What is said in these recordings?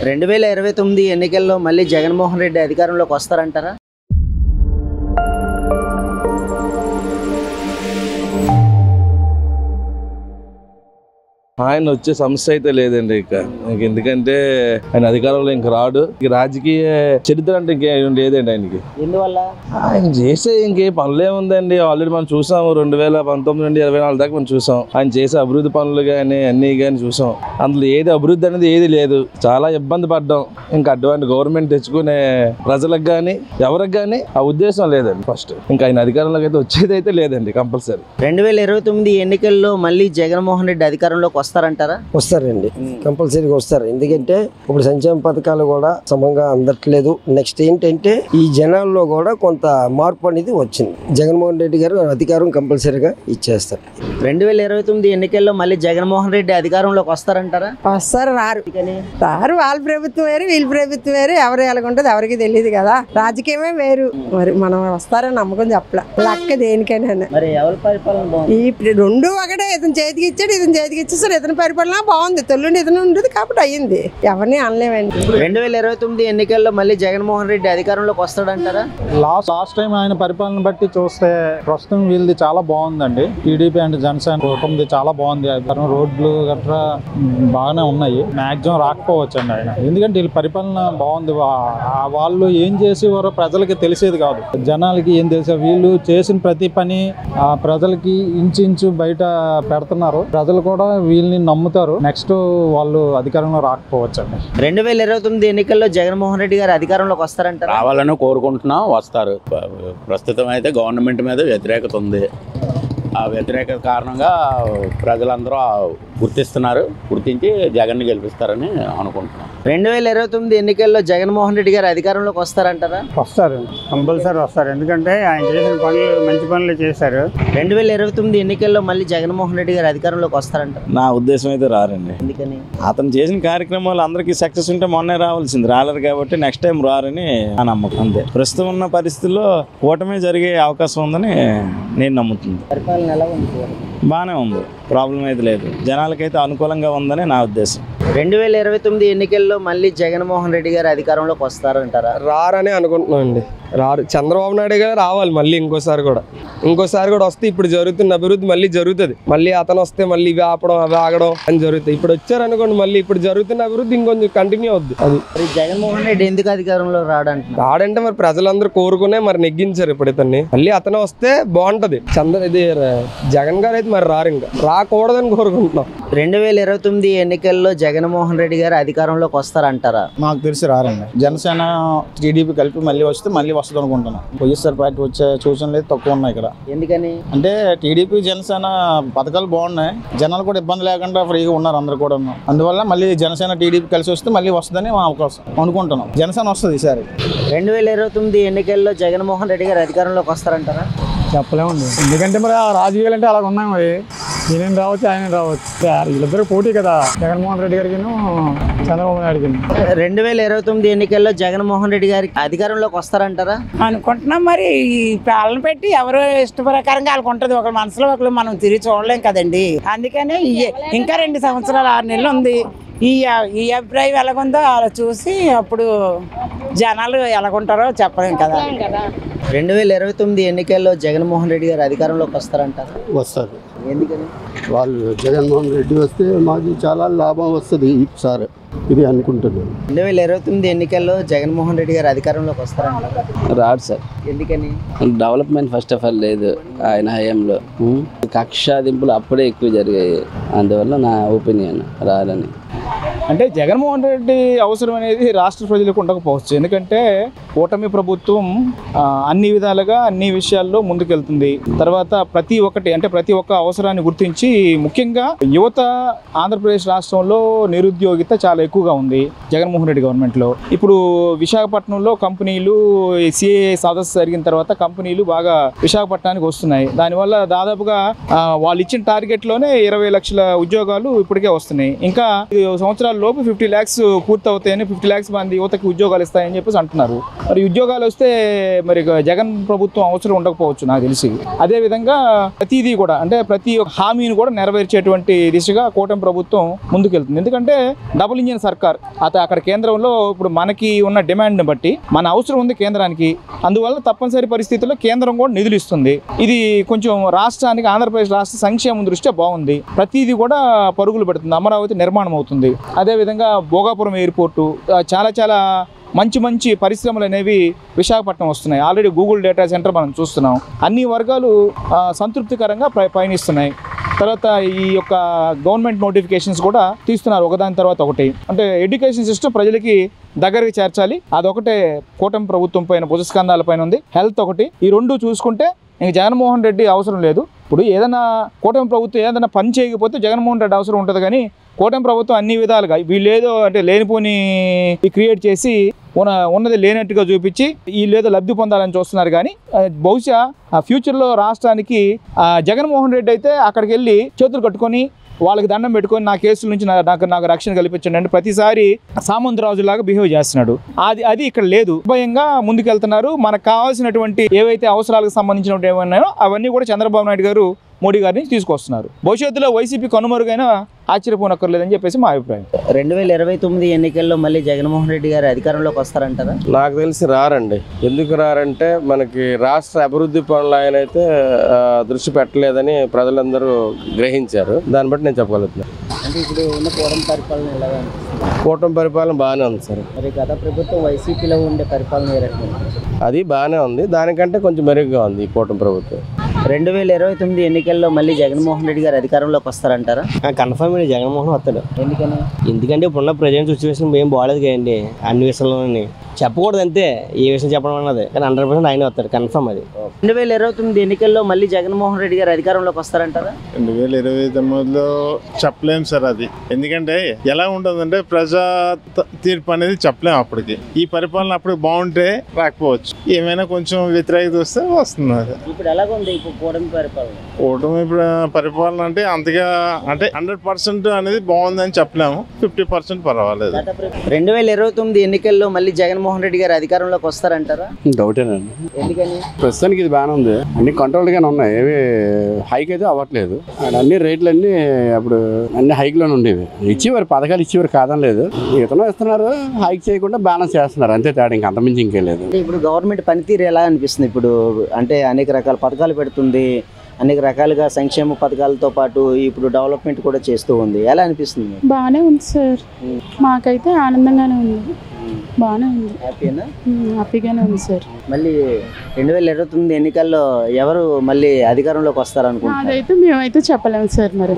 2029 ఎన్నికల్లో మళ్ళీ జగన్మోహన్ రెడ్డి అధికారంలోకి వస్తారంటారా? ఆయన వచ్చే సమస్య అయితే లేదండి. ఎందుకంటే ఆయన అధికారంలో ఇంక రాడు. రాజకీయ చరిత్ర అంటే ఇంకేం లేదండి ఆయనకి. ఎందువల్ల? ఆయన చేసే ఇంకే పనులు ఏముందండి. ఆల్రెడీ మనం చూసాం 2019 నుండి 2024 దాకా మనం చూసాం. ఆయన చేసే అభివృద్ధి పనులు కానీ అన్ని కానీ చూసాం. అందులో ఏది అభివృద్ధి అనేది ఏది లేదు. చాలా ఇబ్బంది పడ్డాం. ఇంకా అటువంటి గవర్నమెంట్ తెచ్చుకునే ప్రజలకు కానీ ఎవరికి కానీ ఆ ఉద్దేశం లేదండి. ఫస్ట్ ఇంకా ఆయన అధికారంలోకి అయితే వచ్చేది అయితే లేదండి కంపల్సరీ. 2029 ఎన్నికల్లో మళ్ళీ జగన్మోహన్ రెడ్డి అధికారంలోకి వస్తారంటారా? వస్తారండి, కంపల్సరీగా వస్తారు. ఎందుకంటే ఇప్పుడు సంక్షేమ పథకాలు కూడా సమంగా అందట్లేదు. నెక్స్ట్ ఏంటంటే ఈ జనాల్లో కూడా కొంత మార్పు అనేది వచ్చింది. జగన్మోహన్ రెడ్డి గారు అధికారం కంపల్సరీగా ఇచ్చేస్తారు. 2029 ఎన్నికల్లో మళ్ళీ జగన్మోహన్ రెడ్డి అధికారంలోకి వస్తారంటారా? వస్తారు. రారు. వాళ్ళ ప్రభుత్వం వేరు, వీళ్ళ ప్రభుత్వం వేరు. ఎవరు ఎలాగుంటుంది ఎవరికి తెలియదు కదా. రాజకీయమే వేరు. మరి మనం వస్తారని నమ్మకం చెప్పలే. లెక్క దేనికైనా మరి ఎవరి పరిపాలన బాగుంది? ఈ రెండు ఒకటే. ఇతను చేతికి ఇచ్చాడు, ఇతను చేతికి ఇచ్చేసాడు. ఇతని పరిపాలన బాగుంది. తొల్లుండి ఇతను ఉండదు కాబట్టి అయ్యింది. ఎవరిని అనలేమండి. 2029 ఎన్నికల్లో మళ్ళీ జగన్మోహన్ రెడ్డి అధికారంలోకి వస్తాడంటారా? లాస్ట్ టైం ఆయన పరిపాలన బట్టి చూస్తే ప్రస్తుతం వీళ్ళది చాలా బాగుందండి. టీడీపీ అండ్ జనసేన కూటమిది చాలా బాగుంది. రోడ్లు గట్రా బాగానే ఉన్నాయి. మాక్సిమం రాకపోవచ్చు అండి ఆయన, ఎందుకంటే వీళ్ళ పరిపాలన బాగుంది. వాళ్ళు ఏం చేసేవారో ప్రజలకి తెలిసేది కాదు, జనాలకి ఏం తెలిసే. వీళ్ళు చేసిన ప్రతి పని ప్రజలకి ఇంచు బయట పెడుతున్నారు. ప్రజలు కూడా వీళ్ళని నమ్ముతారు. నెక్స్ట్ వాళ్ళు అధికారంలో రాకపోవచ్చు అండి. 2029 ఎన్నికల్లో జగన్మోహన్ రెడ్డి గారు అధికారంలోకి వస్తారంటారా? రావాలని కోరుకుంటున్నాం. వస్తారు. ప్రస్తుతం అయితే గవర్నమెంట్ మీద వ్యతిరేకత ఉంది. ఆ వ్యతిరేకత కారణంగా ప్రజలందరూ గుర్తించి జగన్ని గెలిపిస్తారని అనుకుంటున్నాం. 2029 ఎన్నికల్లో జగన్మోహన్ రెడ్డి గారు అధికారంలోకి వస్తారంటారా? వస్తారు, కంపల్సరీ వస్తారు. ఎందుకంటే ఆయన చేసిన పనులు మంచి పనులు చేశారు. 2029 ఎన్నికల్లో మళ్ళీ జగన్మోహన్ రెడ్డి గారు అధికారంలోకి వస్తారంటారు? నా ఉద్దేశం అయితే రారండి. ఎందుకని? అతను చేసిన కార్యక్రమాలు అందరికీ సక్సెస్ ఉంటే మొన్నే రావాల్సింది. రాలేరు కాబట్టి నెక్స్ట్ టైం రారని నా నమ్మకం. అంతే. ప్రస్తుతం ఉన్న పరిస్థితుల్లో కూటమి జరిగే అవకాశం ఉందని నేను నమ్ముతుంది. పరిపాలన ఎలా ఉంది? బాగానే ఉంది, ప్రాబ్లం అయితే లేదు. జనాలకైతే అనుకూలంగా ఉందని నా ఉద్దేశం. 2029 ఎన్నికల్లో మళ్ళీ జగన్మోహన్ రెడ్డి గారు అధికారంలోకి వస్తారంటారా? రారని అనుకుంటున్నాం అండి. రారు. చంద్రబాబు నాయుడు గారు రావాలి మళ్ళీ ఇంకోసారి కూడా వస్తే ఇప్పుడు జరుగుతున్న అభివృద్ధి మళ్ళీ జరుగుతుంది. మళ్ళీ అతను వస్తే మళ్ళీ ఇవి ఆపడం అవి ఆగడం అని జరుగుతుంది. ఇప్పుడు వచ్చారనుకోండి మళ్ళీ ఇప్పుడు జరుగుతున్న అభివృద్ధి ఇంకొంచెం కంటిన్యూ అవుద్ది. అది మరి జగన్మోహన్ రెడ్డి ఎందుకు అధికారంలో రాడంటే మరి ప్రజలందరూ కోరుకునే మరి నెగ్గించారు ఇప్పుడు ఇతన్ని. మళ్ళీ అతను వస్తే బాగుంటది. జగన్ గారు అయితే మరి రారు, ఇంకా రాకూడదని కోరుకుంటున్నాం. 2029 ఎన్నికల్లో జగన్మోహన్ రెడ్డి గారు అధికారంలోకి వస్తారంటారా? మాకు తెలిసి రారండి. జనసేన టీడీపీ కలిపి మళ్ళీ వస్తుంది అనుకుంటున్నాం. వైఎస్ఆర్ పార్టీ వచ్చే సూచనలు అయితే తక్కువ ఉన్నాయి ఇక్కడ. ఎందుకని అంటే టీడీపీ జనసేన పథకాలు బాగున్నాయి. జనాలు కూడా ఇబ్బంది లేకుండా ఫ్రీగా ఉన్నారు అందరు కూడా. అందువల్ల మళ్ళీ జనసేన టీడీపీ కలిసి వస్తే మళ్ళీ వస్తుందని మా అవకాశం అనుకుంటున్నాం. జనసేన వస్తుంది ఈసారి. 2029 ఎన్నికల్లో జగన్మోహన్ రెడ్డి గారు అధికారంలోకి వస్తారంటారా? చెప్పలేమండి, ఎందుకంటే మరి రాజకీయాలు అంటే అలా ఉన్నాయి. మరి ఈయన రావచ్చు, ఆయన రావచ్చు. వీళ్ళిద్దరు పోటీ కదా, జగన్మోహన్ రెడ్డి గారికి చంద్రబాబు నాయుడుకి. 2029 ఎన్నికల్లో జగన్మోహన్ రెడ్డి గారికి అధికారంలోకి వస్తారంటారా? అనుకుంటున్నాం. మరి ఈ పాలన పెట్టి ఎవరు ఇష్ట ప్రకారంగా వాళ్ళకు ఉంటుంది. ఒకరి మనసులో ఒకరు మనం తిరిగి చూడలేం కదండి. అందుకనే ఇంకా 2 సంవత్సరాలు 6 నెలలు ఉంది. ఈ అభిప్రాయం ఎలాగుందో అలా చూసి అప్పుడు జనాలు ఎలాగుంటారో చెప్పలేం కదా. 2029 ఎన్నికల్లో జగన్మోహన్ రెడ్డి గారు అధికారంలోకి వస్తారంటారా? వస్తారు. ఎందుకని? వాళ్ళు జగన్మోహన్ రెడ్డి వస్తే మాకు చాలా లాభం వస్తుంది సార్, ఇది అనుకుంటున్నాను. 2029 ఎన్నికల్లో జగన్మోహన్ రెడ్డి గారు అధికారంలోకి వస్తారంటారా? రాడు సార్. ఎందుకని? డెవలప్మెంట్ ఫస్ట్ ఆఫ్ ఆల్ లేదు ఆయన హయాంలో. కక్షాదింపులు అప్పుడే ఎక్కువ జరిగాయి. అందువల్ల నా ఒపీనియన్ రారని. అంటే జగన్మోహన్ రెడ్డి అవసరం అనేది రాష్ట్ర ప్రజలకు ఉండకపోవచ్చు. ఎందుకంటే కూటమి ప్రభుత్వం అన్ని విధాలుగా అన్ని విషయాల్లో ముందుకెళ్తుంది. తర్వాత ప్రతి ఒక్క అవసరాన్ని గుర్తించి, ముఖ్యంగా యువత ఆంధ్రప్రదేశ్ రాష్ట్రంలో నిరుద్యోగిత చాలా ఎక్కువగా ఉంది జగన్మోహన్ రెడ్డి గవర్నమెంట్లో. ఇప్పుడు విశాఖపట్నంలో కంపెనీలు సిఏ సదస్సు జరిగిన తర్వాత కంపెనీలు బాగా విశాఖపట్నానికి వస్తున్నాయి. దానివల్ల దాదాపుగా వాళ్ళు ఇచ్చిన టార్గెట్లోనే 20 లక్షల ఉద్యోగాలు ఇప్పటికే వస్తున్నాయి. ఇంకా సంవత్సరాల లోపు 50 lakhs పూర్తి అవుతాయని, 50 lakhs మంది యువతకి ఉద్యోగాలు ఇస్తాయని చెప్పేసి అంటున్నారు. మరి ఉద్యోగాలు వస్తే మరి జగన్ ప్రభుత్వం అవసరం ఉండకపోవచ్చు నాకు తెలిసి. అదేవిధంగా ప్రతిదీ కూడా అంటే ప్రతి ఒక్క హామీని కూడా నెరవేర్చేటువంటి దిశగా కూటమి ప్రభుత్వం ముందుకెళ్తుంది. ఎందుకంటే డబుల్ ఇంజిన్ సర్కార్ అక్కడ కేంద్రంలో ఇప్పుడు మనకి ఉన్న డిమాండ్ని బట్టి మన అవసరం ఉంది కేంద్రానికి, అందువల్ల తప్పనిసరి పరిస్థితుల్లో కేంద్రం కూడా నిధులు ఇస్తుంది. ఇది కొంచెం రాష్ట్రానికి ఆంధ్రప్రదేశ్ రాష్ట్ర సంక్షేమం దృష్ట్యా బాగుంది. ప్రతిదీ కూడా పరుగులు పెడుతుంది. అమరావతి నిర్మాణం అవుతుంది. అదేవిధంగా భోగాపురం ఎయిర్పోర్టు, చాలా మంచి పరిశ్రమలు అనేవి విశాఖపట్నం వస్తున్నాయి. ఆల్రెడీ గూగుల్ డేటా సెంటర్ మనం చూస్తున్నాం. అన్ని వర్గాలు సంతృప్తికరంగా పయనిస్తున్నాయి. తర్వాత ఈ యొక్క గవర్నమెంట్ నోటిఫికేషన్స్ కూడా తీస్తున్నారు ఒకదాని తర్వాత ఒకటి. అంటే ఎడ్యుకేషన్ సిస్టమ్ ప్రజలకి దగ్గరికి చేర్చాలి, అదొకటే కూటమి ప్రభుత్వం పైన భుజస్కంధాల పైన ఉంది. హెల్త్ ఒకటి, ఈ రెండు చూసుకుంటే ఇంక జగన్మోహన్ రెడ్డి అవసరం లేదు. ఇప్పుడు ఏదైనా కూటమి ప్రభుత్వం ఏదైనా పని చేయకపోతే జగన్మోహన్ రెడ్డి అవసరం ఉంటుంది, కానీ కూటమి ప్రభుత్వం అన్ని విధాలుగా వీళ్ళేదో అంటే లేనిపోని క్రియేట్ చేసి ఉన్నది లేనట్టుగా చూపించి వీళ్ళేదో లబ్ధి పొందాలని చూస్తున్నారు. కానీ బహుశా ఆ ఫ్యూచర్లో రాష్ట్రానికి జగన్మోహన్ రెడ్డి అయితే అక్కడికి వెళ్ళి చేతులు కట్టుకొని వాళ్ళకి దండం పెట్టుకొని నా కేసుల నుంచి నాకు రక్షణ కల్పించండి అంటే ప్రతిసారి సామంతరాజులాగా బిహేవ్ చేస్తున్నాడు. అది ఇక్కడ లేదు. భయంగా ముందుకెళ్తున్నారు. మనకు కావాల్సినటువంటి ఏవైతే అవసరాలకు సంబంధించినటువంటి ఏమన్నాయో అవన్నీ కూడా చంద్రబాబు నాయుడు గారు మోడీ గారిని తీసుకొస్తున్నారు. భవిష్యత్తులో వైసీపీ కనుమరుగైనా ఆశ్చర్యపోనక్కర్లేదని చెప్పేసి మా అభిప్రాయం. 2029 ఎన్నికల్లో మళ్ళీ జగన్మోహన్ రెడ్డి గారు అధికారంలోకి వస్తారంటారా? నాకు తెలిసి రారండి. ఎందుకు రారంటే మనకి రాష్ట్ర అభివృద్ధి పనులు ఆయన అయితే దృష్టి పెట్టలేదని ప్రజలందరూ గ్రహించారు. దాన్ని బట్టి నేను చెప్పగలుగుతున్నాను. అంటే ఇప్పుడు ఉన్న కూటమి పరిపాలన ఎలాగా అనిపిస్తుంది? కూటమి పరిపాలన బాగానే ఉంది సార్. మరి గత ప్రభుత్వం వైసీపీలో ఉండే పరిపాలన ఏ రకంగా? అది బాగానే ఉంది, దానికంటే కొంచెం మెరుగ్గా ఉంది ఈ కూటమి ప్రభుత్వం. 2029 ఎన్నికల్లో మళ్ళీ జగన్మోహన్ రెడ్డి గారు అధికారంలోకి వస్తారంటారా? కన్ఫర్మ్ అండి, జగన్మోహన్ వస్తాడు. ఎందుకంటే ఇప్పుడున్న ప్రజెంట్ సిచ్యువేషన్ ఏం బాగాలేదు కదండి. అన్ని విషయంలోని చెప్పకూడదు అంతే, ఏ విషయం చెప్పడం అన్నది, కానీ 100% ఆయన వస్తాడు కన్ఫర్మ్. అది 2029 ఎన్నికల్లో మళ్ళీ జగన్మోహన్ రెడ్డి గారు అధికారంలోకి వస్తారంటారా? 2029లో చెప్పలేము సార్ అది. ఎందుకంటే ఎలా ఉంటుందంటే ప్రజా తీర్పు అనేది చెప్పలేము. అప్పటికి ఈ పరిపాలన అప్పుడు బాగుంటే రాకపోవచ్చు, ఏమైనా కొంచెం వ్యతిరేకత వస్తే వస్తుంది. అది ఇప్పుడు ఎలాగ ఉంది ఇప్పుడు కూటమి పరిపాలన? కూటమి పరిపాలన అంటే అంతగా అంటే 100% అనేది బాగుందని చెప్పలేము, 50% పర్వాలేదు. 2029 ఎన్నికల్లో మళ్ళీ జగన్మోహన్ రెడ్డి గారు అధికారంలోకి వస్తారంటారా? డౌటేనండి. ఎందుకని? ప్రస్తుతానికి ఇది బాగానే ఉంది, అన్ని కంట్రోల్గానే ఉన్నాయి, ఏవి హైక్ అయితే అవ్వట్లేదు. అన్ని రేట్లు అన్ని అప్పుడు అన్ని హైక్లోనే ఉండేవి. ఇచ్చేవారు పథకాలు ఇచ్చేవారు కాదని లేదు, ఇతను ఇస్తున్నారు, హైక్ చేయకుండా బ్యాలెన్స్ చేస్తున్నారు అంతే తేడా, ఇంకా అంతమించి ఇంకేం లేదు. ఇప్పుడు గవర్నమెంట్ పనితీరు ఎలా అనిపిస్తుంది? ఇప్పుడు అంటే అనేక రకాల పథకాలు పెడుతుంది, అనేక రకాలుగా సంక్షేమ పథకాలతో పాటు ఇప్పుడు డెవలప్మెంట్ కూడా చేస్తూ ఉంది. ఎలా అనిపిస్తుంది? బాగానే ఉంది సార్, మాకైతే ఆనందంగానే ఉంది, బాగానే ఉంది. హ్యాపీగానే ఉంది సార్. మళ్ళీ 2029 ఎన్నికల్లో ఎవరు మళ్ళీ అధికారంలోకి వస్తారనుకుంటున్నారు? అదైతే మేమైతే చెప్పలేము సార్, మరి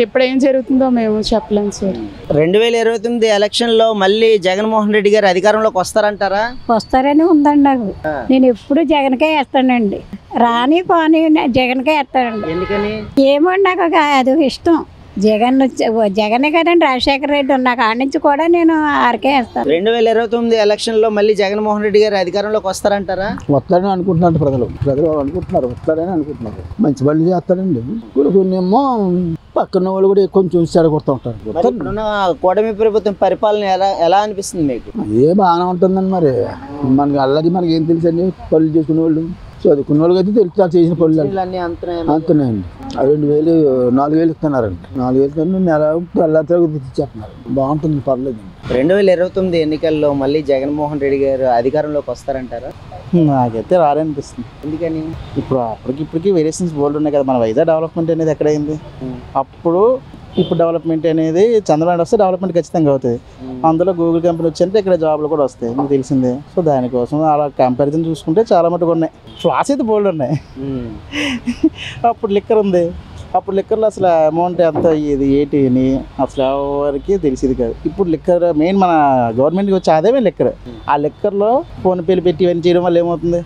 ఎప్పుడు ఏం జరుగుతుందో మేము చెప్పలేము సార్. 2029 ఎలక్షన్లో మళ్ళీ జగన్మోహన్ రెడ్డి గారు అధికారంలోకి వస్తారంటారా? వస్తారని ఉందండి నాకు. నేను ఎప్పుడు జగన్కే వేస్తానండి, రాని పోనీ జగన్కే వేస్తానండి. ఎందుకని? ఏమో నాకు అది ఇష్టం. జగనే కదండి, రాజశేఖర రెడ్డి నాకు ఆడ నుంచి కూడా నేను ఆర్కే వేస్తాను. 2029 ఎలక్షన్లో మళ్ళీ జగన్మోహన్ రెడ్డి గారు అధికారంలోకి వస్తారంటారా? వస్తాడని అనుకుంటున్నారు ప్రజలు అనుకుంటున్నారు, వస్తాడని అనుకుంటున్నారు. మంచి పనులు చేస్తాడండి. కొన్నేమో పక్కన వాళ్ళు కూడా కొంచెం చెడగొడుతూ ఉంటారు. ఇప్పుడున్న కూటమి ప్రభుత్వం పరిపాలన ఎలా అనిపిస్తుంది మీకు? ఏ బాగానే ఉంటుందండి. మరి మనకి అల్లది మనకి ఏం తెలుసండి, పనులు చేసుకునే వాళ్ళు చదువుకున్న వాళ్ళకి అయితే తెలుసు చేసిన పనులు అంతున్నాయండి. 2000 4000 ఇస్తున్నారండి. 4000 నెల అల్లా ఇచ్చేస్తున్నారు. బాగుంటుంది, పర్లేదు. 2029 ఎన్నికల్లో మళ్ళీ జగన్మోహన్ రెడ్డి గారు అధికారంలోకి వస్తారంటారా? నాకైతే రారనిపిస్తుంది. ఎందుకని? ఇప్పుడు ఇప్పటికి వేరియేషన్స్ బోల్డ్ ఉన్నాయి కదా. మన వైజాగ్ డెవలప్మెంట్ అనేది ఎక్కడైంది, అప్పుడు ఇప్పుడు డెవలప్మెంట్ అనేది చంద్రబాబు వస్తే డెవలప్మెంట్ ఖచ్చితంగా అవుతుంది. అందులో గూగుల్ కంపెనీ వచ్చింటే ఇక్కడ జాబ్లు కూడా వస్తాయి, మీకు తెలిసిందే. సో దానికోసం అలా కంపారిజన్ చూసుకుంటే చాలా మటుకు ఉన్నాయి. ఫ్లాస్ అయితే బోల్డ్ ఉన్నాయి. అప్పుడు లిక్కర్ ఉంది, అప్పుడు లిక్కర్లో అసలు అమౌంట్ ఎంత అయ్యేది ఏంటి అని అసలు ఎవరికి తెలిసేది కాదు. ఇప్పుడు లిక్కర్ మెయిన్ మన గవర్నమెంట్కి వచ్చే ఆదాయమే లిక్కర్. ఆ లిక్కర్లో ఫోన్పేలు పెట్టి ఇవన్నీ చేయడం వల్ల ఏమవుతుంది,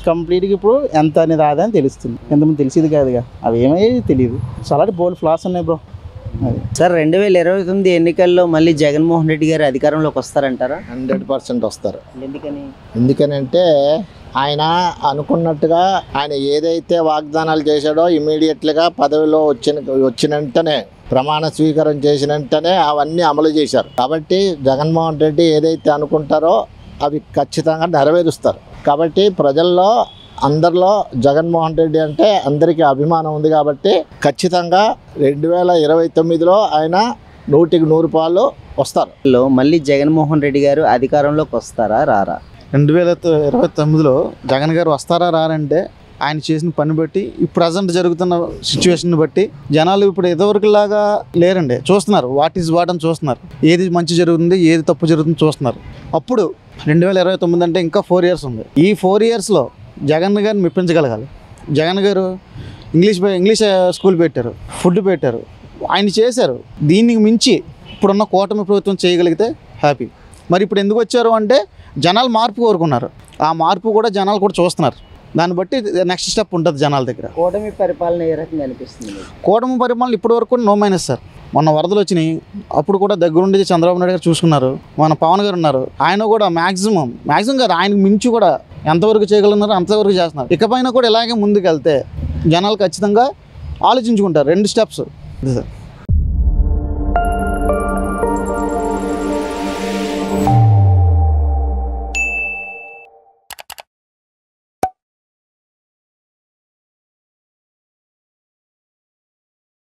కంప్లీట్గా ఇప్పుడు ఎంత అనేది ఆదాయం తెలుస్తుంది. ఎంతమంది తెలిసేది కాదుగా, అవి ఏమయ్యేది తెలియదు. సో అలాంటి బోల్డ్ ఫ్లాస్ ఉన్నాయి బ్రో. సార్ 2029 ఎన్నికల్లో మళ్ళీ జగన్మోహన్ రెడ్డి గారు అధికారంలోకి వస్తారంటారా? 100% వస్తారు. ఎందుకని అంటే ఆయన అనుకున్నట్టుగా ఆయన ఏదైతే వాగ్దానాలు చేశాడో ఇమీడియట్గా పదవిలో వచ్చిన వెంటనే ప్రమాణ స్వీకారం చేసిన వెంటనే అవన్నీ అమలు చేశారు. కాబట్టి జగన్మోహన్ రెడ్డి ఏదైతే అనుకుంటారో అవి ఖచ్చితంగా నెరవేరుస్తారు. కాబట్టి ప్రజల్లో అందరిలో జగన్మోహన్ రెడ్డి అంటే అందరికీ అభిమానం ఉంది కాబట్టి ఖచ్చితంగా 2029లో ఆయన 100కి 100 పాలు వస్తారు. మళ్ళీ జగన్మోహన్ రెడ్డి గారు అధికారంలోకి వస్తారా రారా? 2029లో జగన్ గారు వస్తారా రారంటే ఆయన చేసిన పని బట్టి ఈ ప్రజెంట్ జరుగుతున్న సిచ్యువేషన్ బట్టి జనాలు ఇప్పుడు ఎదవరకులాగా లేరండి, చూస్తున్నారు. వాట్ ఈజ్ వాట్ అని చూస్తున్నారు. ఏది మంచి జరుగుతుంది, ఏది తప్పు జరుగుతుంది చూస్తున్నారు. అప్పుడు 2029 అంటే ఇంకా 4 years ఉంది. ఈ 4 yearsలో జగన్ గారిని మెప్పించగలగాలి. జగన్ గారు ఇంగ్లీష్ స్కూల్ పెట్టారు, ఫుడ్ పెట్టారు, ఆయన చేశారు. దీనికి మించి ఇప్పుడున్న కూటమి ప్రభుత్వం చేయగలిగితే హ్యాపీ. మరి ఇప్పుడు ఎందుకు వచ్చారు అంటే జనాలు మార్పు కోరుకున్నారు. ఆ మార్పు కూడా జనాలు కూడా చూస్తున్నారు. దాన్ని బట్టి నెక్స్ట్ స్టెప్ ఉంటుంది జనాల దగ్గర. కూటమి పరిపాలన ఏ రకంగా అనిపిస్తుంది? కూటమి పరిపాలన ఇప్పటి వరకు నో మైనస్ సార్. మొన్న వరదలు వచ్చినాయి, అప్పుడు కూడా దగ్గరుండి చంద్రబాబు నాయుడు గారు చూసుకున్నారు. మన పవన్ గారు ఉన్నారు, ఆయన కూడా మ్యాక్సిమం గారు ఆయనకు మించి కూడా ఎంతవరకు చేయగలుగున్నారో అంతవరకు చేస్తున్నారు. ఇకపైన కూడా ఇలాగే ముందుకు వెళ్తే జనాలు ఖచ్చితంగా ఆలోచించుకుంటారు. 2 steps.